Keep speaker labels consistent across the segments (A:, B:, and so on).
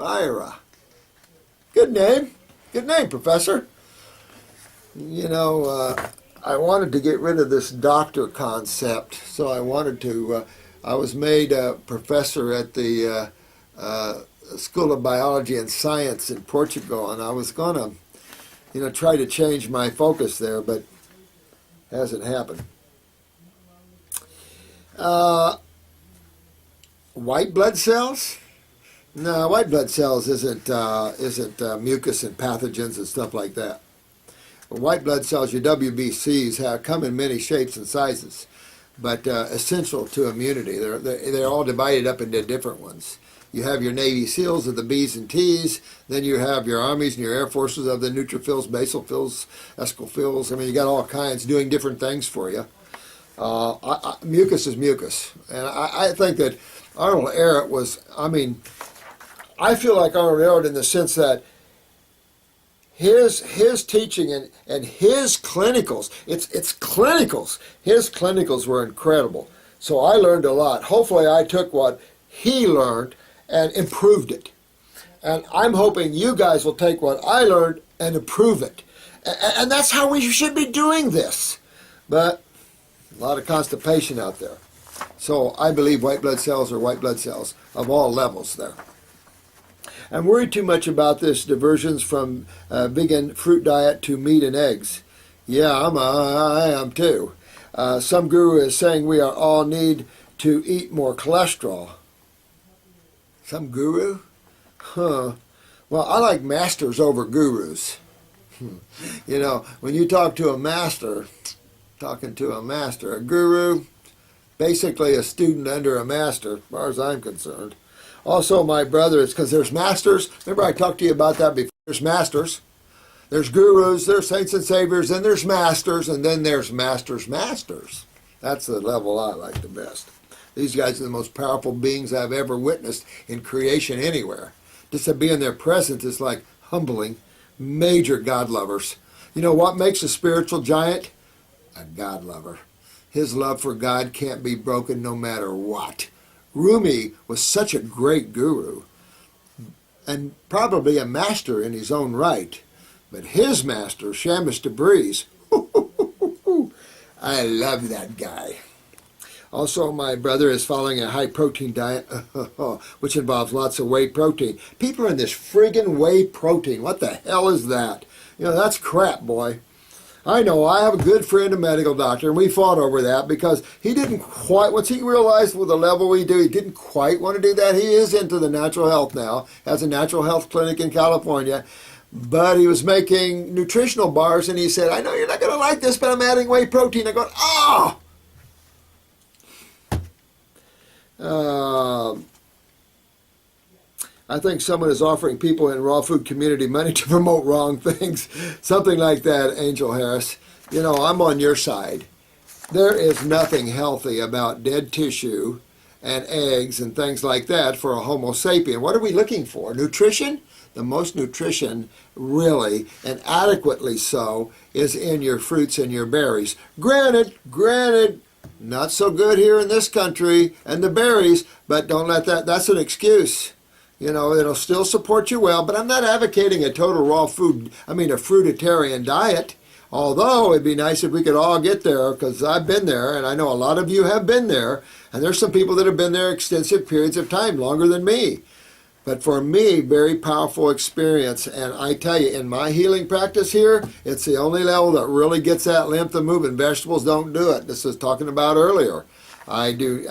A: Ira. Good name. Good name, Professor. You know, I wanted to get rid of this doctor concept, so I wanted to. I was made a professor at the School of Biology and Science in Portugal, and I was going to, try to change my focus there, but hasn't happened. White blood cells? No, white blood cells isn't mucus and pathogens and stuff like that. White blood cells, your WBCs, come in many shapes and sizes, but essential to immunity. They're all divided up into different ones. You have your Navy SEALs of the B's and T's, then you have your Armies and your Air Forces of the neutrophils, basophils, escophils. I mean, you got all kinds doing different things for you. Mucus is mucus, and I think that Arnold Ehret was, I feel like Arnold Ehret in the sense that his teaching and his clinicals, it's clinicals. His clinicals were incredible. So I learned a lot. Hopefully I took what he learned and improved it. And I'm hoping you guys will take what I learned and improve it. And that's how we should be doing this. But a lot of constipation out there. So I believe white blood cells are white blood cells of all levels there. I'm worried too much about this diversions from vegan fruit diet to meat and eggs. Yeah, I am too. Some guru is saying we are all need to eat more cholesterol. Some guru? Huh. Well, I like masters over gurus. When you talk to a master, a guru, basically a student under a master, as far as I'm concerned. Also, my brother, it's because there's masters. Remember I talked to you about that before. There's masters. There's gurus, there's saints and saviors, then there's masters, and then there's masters. That's the level I like the best. These guys are the most powerful beings I've ever witnessed in creation anywhere. Just to be in their presence is like humbling, major God lovers. You know what makes a spiritual giant? A God lover. His love for God can't be broken no matter what. Rumi was such a great guru and probably a master in his own right. But his master, Shamus Tabriz, I love that guy. Also, my brother is following a high-protein diet, which involves lots of whey protein. People are in this friggin' whey protein. What the hell is that? That's crap, boy. I know, I have a good friend, a medical doctor, and we fought over that because he didn't quite, once he realized with the level we do, he didn't quite want to do that. He is into the natural health now, has a natural health clinic in California, but he was making nutritional bars, and he said, I know you're not going to like this, but I'm adding whey protein. I go, I think someone is offering people in raw food community money to promote wrong things. Something like that, Angel Harris. I'm on your side. There is nothing healthy about dead tissue and eggs and things like that for a Homo sapien. What are we looking for? Nutrition? The most nutrition, really, and adequately so, is in your fruits and your berries. Granted, not so good here in this country, and the berries, but don't let that's an excuse. It'll still support you well, but I'm not advocating a total a fruitarian diet. Although it'd be nice if we could all get there, because I've been there, and I know a lot of you have been there, and there's some people that have been there extensive periods of time, longer than me. But for me, very powerful experience, and I tell you, in my healing practice here, it's the only level that really gets that lymph moving. Vegetables don't do it. This was talking about earlier. I do.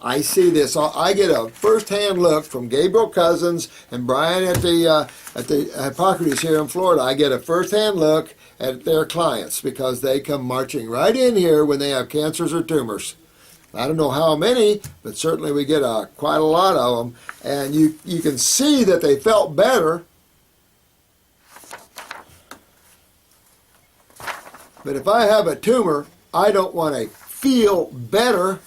A: I see this. I get a first-hand look from Gabriel Cousins and Brian at the Hippocrates here in Florida. I get a first-hand look at their clients because they come marching right in here when they have cancers or tumors. I don't know how many, but certainly we get quite a lot of them. And you can see that they felt better. But if I have a tumor, I don't want to feel better.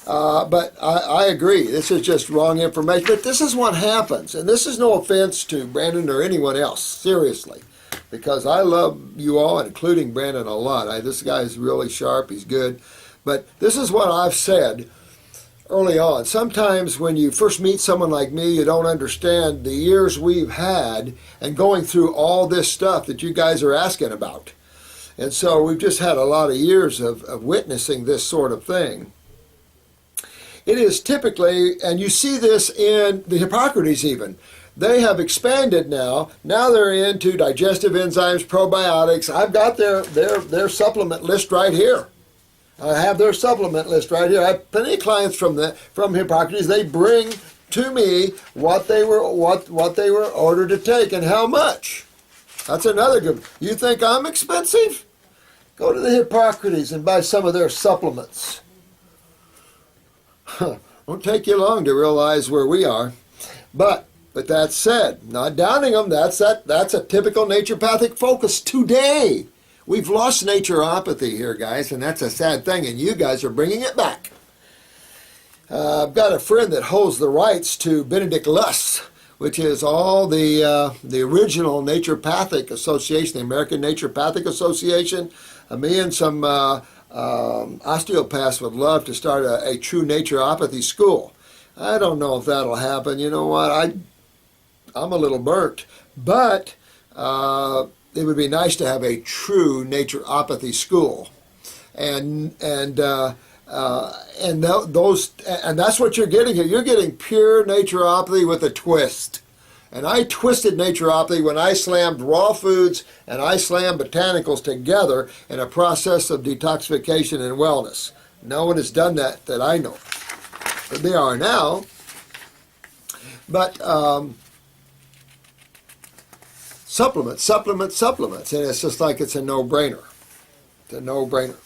A: But I agree. This is just wrong information. But this is what happens. And this is no offense to Brandon or anyone else, seriously. Because I love you all, including Brandon, a lot. This guy is really sharp. He's good. But this is what I've said. early on. Sometimes when you first meet someone like me, you don't understand the years we've had and going through all this stuff that you guys are asking about. And so we've just had a lot of years of witnessing this sort of thing. It is typically, and you see this in the Hippocrates even, they have expanded now. Now they're into digestive enzymes, probiotics. I've got their supplement list right here. I have their supplement list right here. I have plenty of clients from Hippocrates. They bring to me what they were ordered to take and how much. That's another good. You think I'm expensive? Go to the Hippocrates and buy some of their supplements. Won't take you long to realize where we are. But that said, not downing them, that's a typical naturopathic focus today. We've lost naturopathy here, guys, and that's a sad thing, and you guys are bringing it back. I've got a friend that holds the rights to Benedict Luss, which is all the original naturopathic association, the American Naturopathic Association. Me and some osteopaths would love to start a true naturopathy school. I don't know if that'll happen. You know what? I'm a little burnt, but it would be nice to have a true naturopathy school, and that's what you're getting here. You're getting pure naturopathy with a twist. And I twisted naturopathy when I slammed raw foods and I slammed botanicals together in a process of detoxification and wellness. No one has done that I know. But they are now. But supplements. And it's just like it's a no-brainer. It's a no-brainer.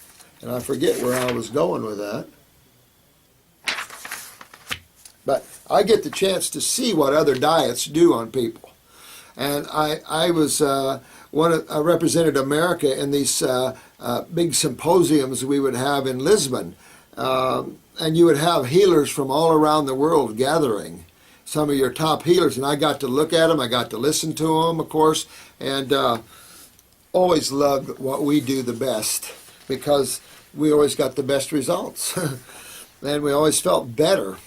A: And I forget where I was going with that. But I get the chance to see what other diets do on people. And I represented America in these big symposiums we would have in Lisbon. And you would have healers from all around the world gathering, some of your top healers. And I got to look at them. I got to listen to them, of course. And always loved what we do the best because we always got the best results. And we always felt better.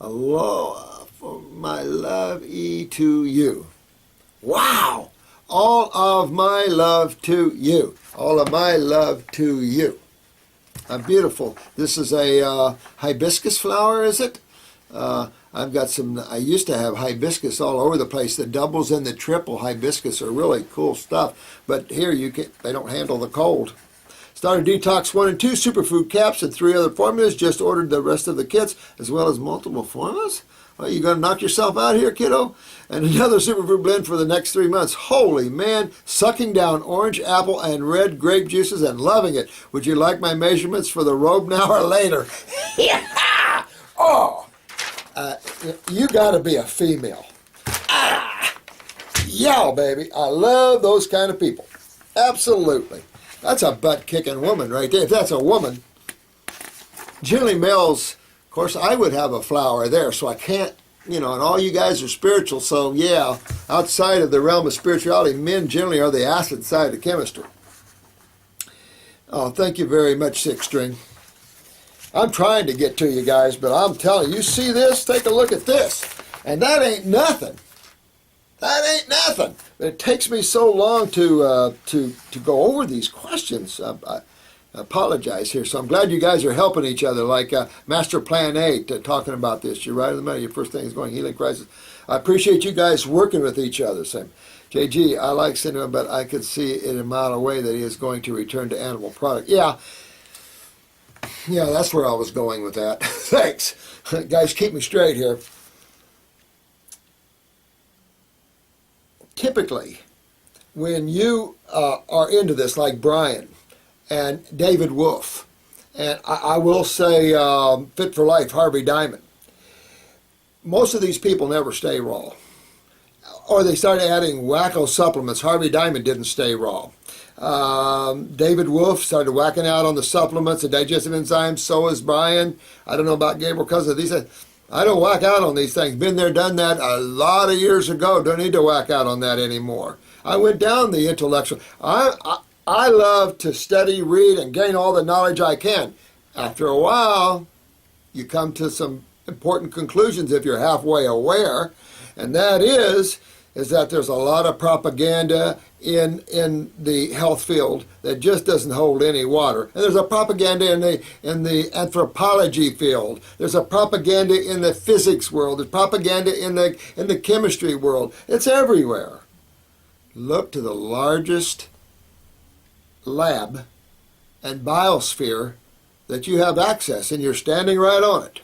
A: Aloha, for my love to you. Wow! All of my love to you. All of my love to you. Beautiful. This is a hibiscus flower, is it? I've got some, I used to have hibiscus all over the place. The doubles and the triple hibiscus are really cool stuff. But here they don't handle the cold. Started Detox 1 and 2 superfood caps and 3 other formulas. Just ordered the rest of the kits as well as multiple formulas. Well, you going to knock yourself out here, kiddo? And another superfood blend for the next 3 months. Holy man, sucking down orange, apple, and red grape juices and loving it. Would you like my measurements for the robe now or later? Yeah! Oh! You got to be a female. Yeah, baby. I love those kind of people. Absolutely. That's a butt-kicking woman right there. If that's a woman, generally males, of course, I would have a flower there, so I can't, and all you guys are spiritual, so yeah, outside of the realm of spirituality, men generally are the acid side of chemistry. Oh, thank you very much, Six String. I'm trying to get to you guys, but I'm telling you, see this? Take a look at this. And that ain't nothing. That ain't nothing. It takes me so long to go over these questions. I apologize here. So I'm glad you guys are helping each other, like Master Plan 8, talking about this. You're right in the middle. Your first thing is going healing crisis. I appreciate you guys working with each other. Same. JG, I like cinema, but I could see it a mile away that he is going to return to animal product. Yeah, that's where I was going with that. Thanks. Guys, keep me straight here. Typically, when you are into this, like Brian and David Wolf, and I will say Fit for Life, Harvey Diamond, most of these people never stay raw. Or they started adding wacko supplements. Harvey Diamond didn't stay raw. David Wolf started whacking out on the supplements and digestive enzymes. So is Brian. I don't know about Gabriel Cousin. These I don't whack out on these things. Been there, done that a lot of years ago. Don't need to whack out on that anymore. I went down the intellectual. I love to study, read, and gain all the knowledge I can. After a while, you come to some important conclusions if you're halfway aware, and that is that there's a lot of propaganda in the health field that just doesn't hold any water. And there's a propaganda in the anthropology field. There's a propaganda in the physics world. There's propaganda in the chemistry world. It's everywhere. Look to the largest lab and biosphere that you have access, and you're standing right on it.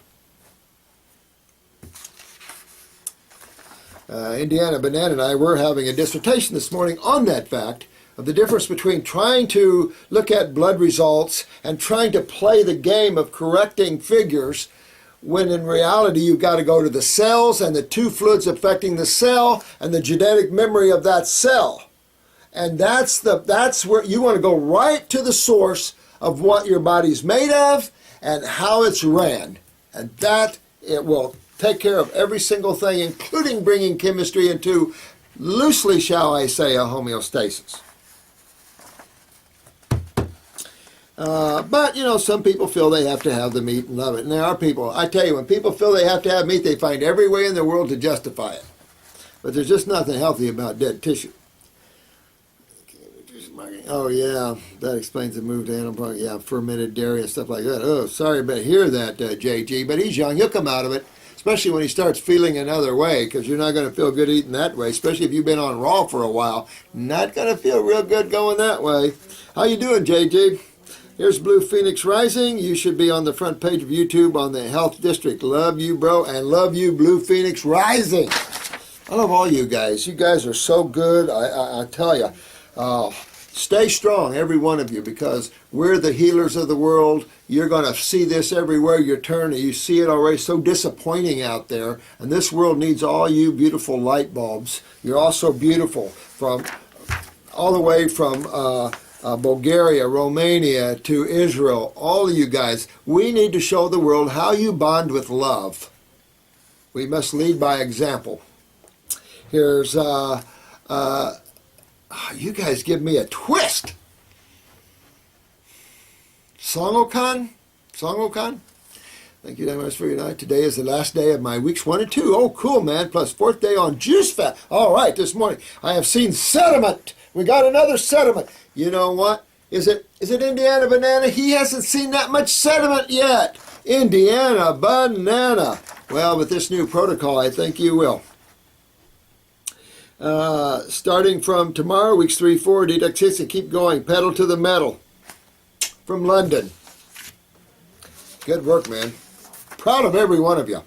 A: Indiana Banana and I were having a dissertation this morning on that fact of the difference between trying to look at blood results and trying to play the game of correcting figures, when in reality you've got to go to the cells and the two fluids affecting the cell and the genetic memory of that cell. And that's where you want to go right to the source of what your body's made of and how it's ran. And that it will take care of every single thing, including bringing chemistry into, loosely shall I say, a homeostasis. But, you know, some people feel they have to have the meat and love it. And there are people, I tell you, when people feel they have to have meat, they find every way in the world to justify it. But there's just nothing healthy about dead tissue. Oh, yeah, that explains the move to animal, yeah, fermented dairy and stuff like that. Oh, sorry to hear that, JG, but he's young. He'll come out of it. Especially when he starts feeling another way, because you're not going to feel good eating that way, especially if you've been on raw for a while. Not going to feel real good going that way. How you doing, JG? Here's Blue Phoenix Rising. You should be on the front page of YouTube on the Health District. Love you, bro, and love you, Blue Phoenix Rising. I love all you guys. You guys are so good, I tell you. Stay strong, every one of you, because we're the healers of the world. You're going to see this everywhere you turn. You see it already. So disappointing out there. And this world needs all you beautiful light bulbs. You're also beautiful, from all the way from Bulgaria, Romania, to Israel. All of you guys. We need to show the world how you bond with love. We must lead by example. Here's... you guys give me a twist. Songokan? Thank you very much for your night. Today is the last day of my weeks 1 and 2. Oh, cool, man. Plus 4th day on juice fast. All right, this morning I have seen sediment. We got another sediment. You know what? Is it Indiana Banana? He hasn't seen that much sediment yet. Indiana Banana. Well, with this new protocol, I think you will. Starting from tomorrow, weeks 3, 4, detox and keep going. Pedal to the metal. From London. Good work, man. Proud of every one of you.